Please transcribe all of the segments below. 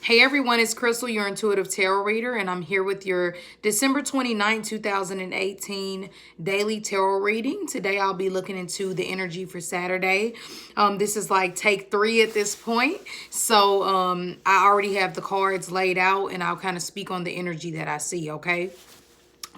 Hey everyone, it's Crystal, your intuitive tarot reader, and I'm here with your December 29th, 2018 daily tarot reading. Today I'll be looking into the energy for Saturday. This is like take 3 at this point. So I already have the cards laid out and I'll kind of speak on the energy that I see, okay?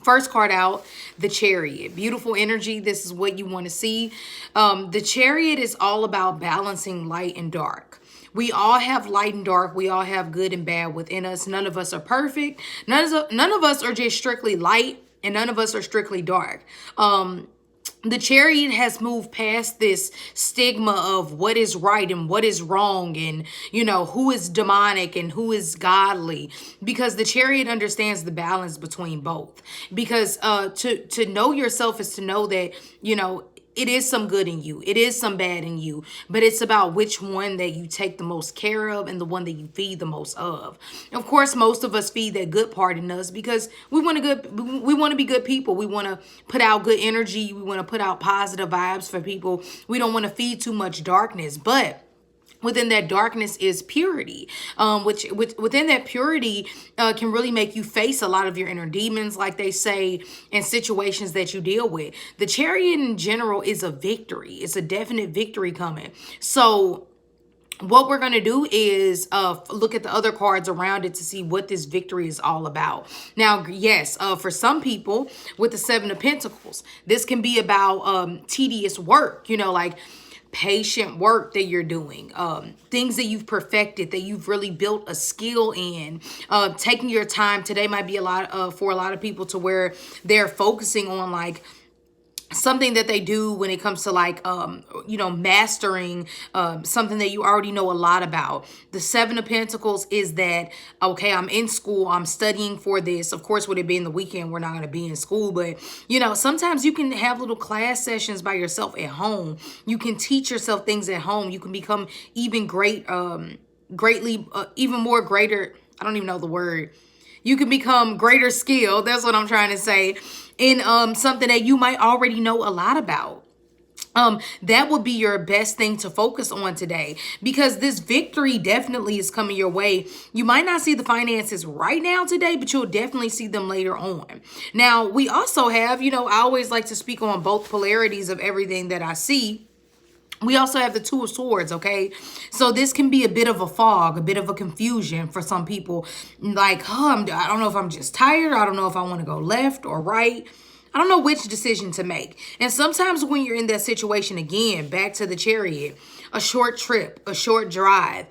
First card out, the Chariot. Beautiful energy. This is what you want to see. The Chariot is all about balancing light and dark. We all have light and dark. We all have good and bad within us. None of us are perfect. None of us are just strictly light, and none of us are strictly dark. The Chariot has moved past this stigma of what is right and what is wrong, and who is demonic and who is godly, because the Chariot understands the balance between both. Because to know yourself is to know that it is some good in you. It is some bad in you. But it's about which one that you take the most care of and the one that you feed the most of. Of course, most of us feed that good part in us because we want to be good people. We want to put out good energy. We want to put out positive vibes for people. We don't want to feed too much darkness. But within that darkness is purity, which within that purity can really make you face a lot of your inner demons, like they say, and situations that you deal with. The Chariot in general is a victory. It's a definite victory coming. So what we're going to do is look at the other cards around it to see what this victory is all about. Now, yes, for some people with the Seven of Pentacles, this can be about tedious work, like patient work that you're doing, things that you've perfected, that you've really built a skill in, taking your time. Today might be a lot for a lot of people to where they're focusing on like something that they do when it comes to like mastering something that you already know a lot about. The Seven of Pentacles is that, okay, I'm in school, I'm studying for this. Of course, with it being the weekend, we're not going to be in school, but sometimes you can have little class sessions by yourself at home. You can teach yourself things at home. You can become even even more greater, I don't even know the word. You can become greater skill, that's what I'm trying to say, in something that you might already know a lot about. That would be your best thing to focus on today, because this victory definitely is coming your way. You might not see the finances right now today, but you'll definitely see them later on. Now, we also have, I always like to speak on both polarities of everything that I see. We also have the Two of Swords, okay? So this can be a bit of a fog, a bit of a confusion for some people. Like, I don't know if I'm just tired. I don't know if I want to go left or right. I don't know which decision to make. And sometimes when you're in that situation, again, back to the Chariot, a short trip, a short drive,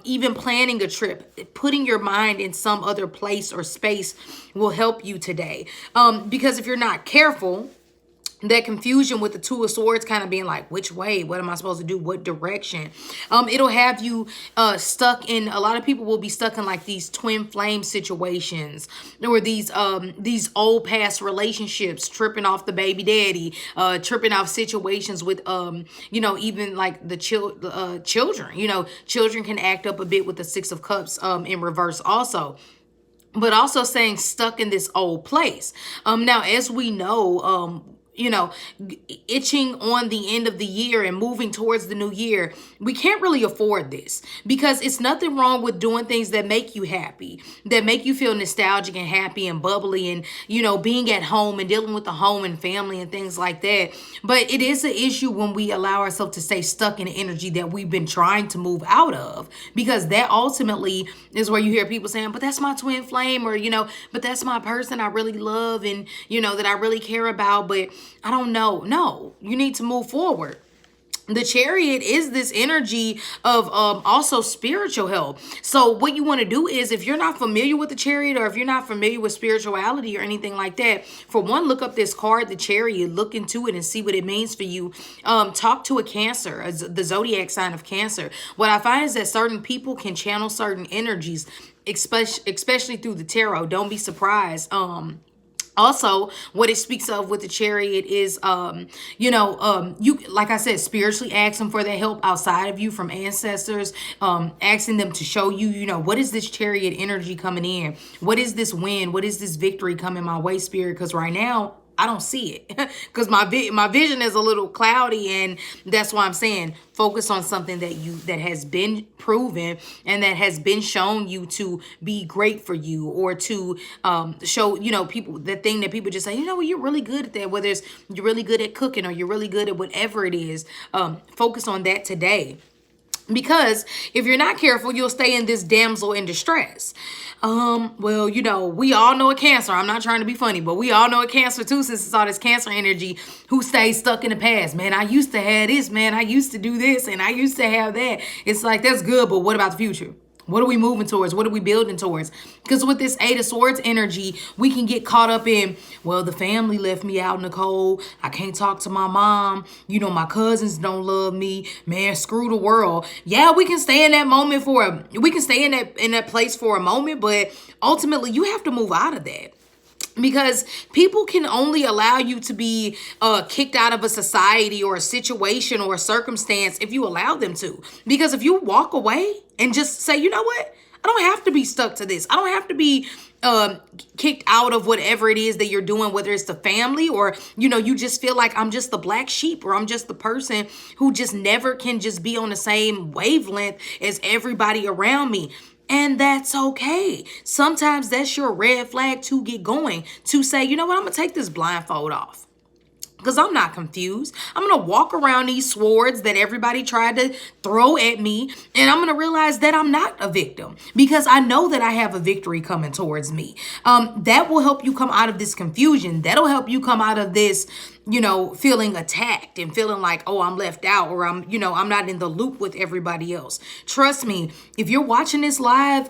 even planning a trip, putting your mind in some other place or space will help you today. Because if you're not careful, that confusion with the Two of Swords kind of being like, which way? What am I supposed to do? What direction? It'll have you stuck in, a lot of people will be stuck in like these twin flame situations, or these old past relationships, tripping off the baby daddy, tripping off situations with, even like the children, children can act up a bit with the Six of Cups in reverse also. But also saying stuck in this old place. Now, as we know, itching on the end of the year and moving towards the new year, we can't really afford this, because it's nothing wrong with doing things that make you happy, that make you feel nostalgic and happy and bubbly, and, being at home and dealing with the home and family and things like that. But it is an issue when we allow ourselves to stay stuck in the energy that we've been trying to move out of, because that ultimately is where you hear people saying, but that's my twin flame, or, but that's my person I really love and, that I really care about, but I don't know. No, you need to move forward. The Chariot is this energy of also spiritual help. So what you want to do is, if you're not familiar with the Chariot, or if you're not familiar with spirituality or anything like that, for one, look up this card, the Chariot, look into it and see what it means for you. Talk to a Cancer, the zodiac sign of Cancer. What I find is that certain people can channel certain energies, especially through the tarot. Don't be surprised. Also, what it speaks of with the Chariot is, you, like I said, spiritually asking for that help outside of you from ancestors, asking them to show you, what is this Chariot energy coming in? What is this win? What is this victory coming my way, Spirit? Because right now, I don't see it because my vision is a little cloudy, and that's why I'm saying focus on something that has been proven and that has been shown you to be great for you, or to show people the thing that people just say, well, you're really good at that. Whether it's you're really good at cooking or you're really good at whatever it is, focus on that today. Because if you're not careful, you'll stay in this damsel in distress. Well, we all know a Cancer. I'm not trying to be funny, but we all know a Cancer too, since it's all this Cancer energy, who stays stuck in the past. Man, I used to have this, man. I used to do this, and I used to have that. It's like, that's good, but what about the future? What are we moving towards? What are we building towards? Because with this Eight of Swords energy, we can get caught up in, well, the family left me out in the cold. I can't talk to my mom. My cousins don't love me. Man, screw the world. Yeah, we can stay in that moment we can stay in that place for a moment, but ultimately you have to move out of that. Because people can only allow you to be kicked out of a society or a situation or a circumstance if you allow them to. Because if you walk away and just say, you know what? I don't have to be stuck to this. I don't have to be kicked out of whatever it is that you're doing, whether it's the family or, you just feel like I'm just the black sheep, or I'm just the person who just never can just be on the same wavelength as everybody around me. And that's okay. Sometimes that's your red flag to get going, to say, you know what, I'm going to take this blindfold off. Because I'm not confused. I'm going to walk around these swords that everybody tried to throw at me. And I'm going to realize that I'm not a victim. Because I know that I have a victory coming towards me. That will help you come out of this confusion. That'll help you come out of this, feeling attacked and feeling like, oh, I'm left out, or I'm not in the loop with everybody else. Trust me, if you're watching this live,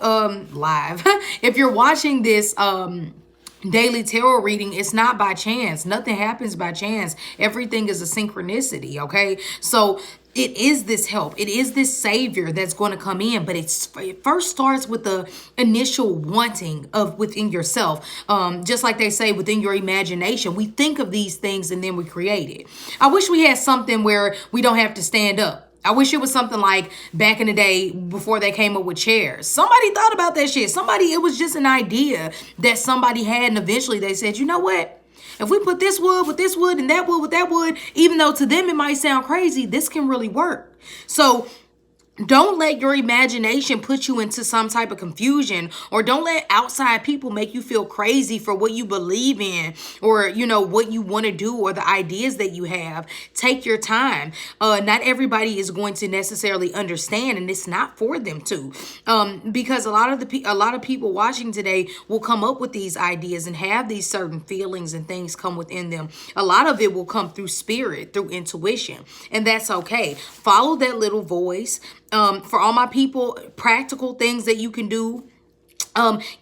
if you're watching this, daily tarot reading, it's not by chance. Nothing happens by chance. Everything is a synchronicity, okay? So it is this help. It is this savior that's going to come in, but it first starts with the initial wanting of within yourself. Just like they say, within your imagination, we think of these things and then we create it. I wish we had something where we don't have to stand up. I wish it was something like back in the day before they came up with chairs. Somebody thought about that shit. It was just an idea that somebody had, and eventually they said, you know what? If we put this wood with this wood and that wood with that wood, even though to them it might sound crazy, this can really work. So don't let your imagination put you into some type of confusion, or don't let outside people make you feel crazy for what you believe in, or, what you want to do, or the ideas that you have. Take your time. Not everybody is going to necessarily understand, and it's not for them to, because a lot of people watching today will come up with these ideas and have these certain feelings and things come within them. A lot of it will come through spirit, through intuition, and that's okay. Follow that little voice. For all my people, practical things that you can do.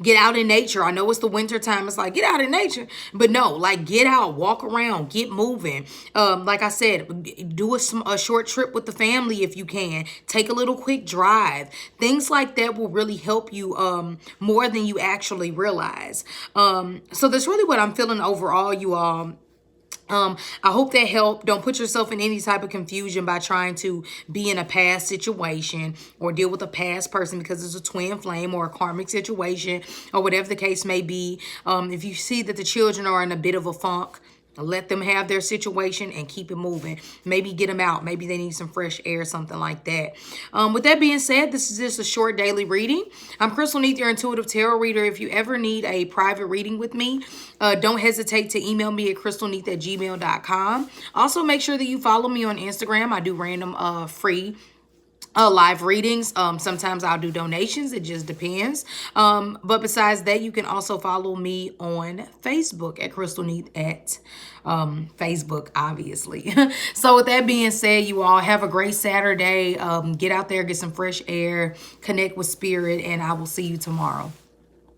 Get out in nature. I know it's the winter time. It's like, get out in nature. But no, like, get out, walk around, get moving. Like I said, do a short trip with the family if you can. Take a little quick drive. Things like that will really help you more than you actually realize. So that's really what I'm feeling overall, you all. I hope that helped. Don't put yourself in any type of confusion by trying to be in a past situation or deal with a past person because it's a twin flame or a karmic situation or whatever the case may be. If you see that the children are in a bit of a funk, let them have their situation and keep it moving. Maybe get them out. Maybe they need some fresh air, something like that. With that being said, this is just a short daily reading. I'm Crystal Neath, your intuitive tarot reader. If you ever need a private reading with me, don't hesitate to email me at crystalneath@gmail.com. Also, make sure that you follow me on Instagram. I do random free live readings. Sometimes I'll do donations. It just depends. But besides that, you can also follow me on Facebook at Crystal Neath at Facebook, obviously. So with that being said, you all have a great Saturday. Get out there, get some fresh air, connect with spirit, and I will see you tomorrow.